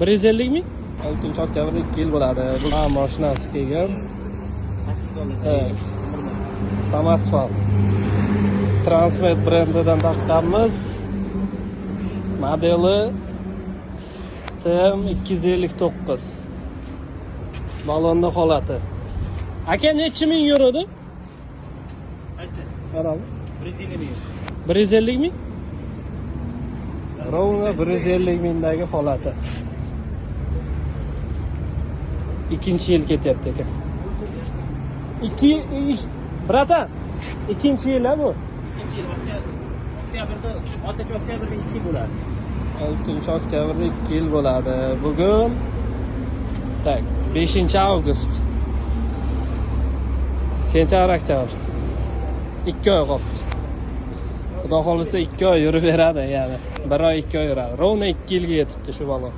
150 ming? 6 oktyabr 2 yil bo'ladi. Bu mashinasi kelgan. Evet. Samasfal. Transmet brendidan taqqanmiz. Modeli TM259. Balonda holati. Aka necha ming yuradi? Qaysi? Qarang. 150 ming. 150 ming? Rovna 150 mingdagi holati. İkinci yil ketyapti aka. Bratan, ikinci yil ha bu. Ikkinchi yil oktyabrda 6 oktyabrda 2 yil bo'ladi. 6 oktyabrda 2 yil bo'ladi. Bugun tak 5 avgust. Sentyabr oktyabr. 2 oy qoldi. Xudo xolisa 2 oy yurib beradi, ya'ni 1 oy 2 oy yuradi. Rovna 2 yilga yetibdi shu balon.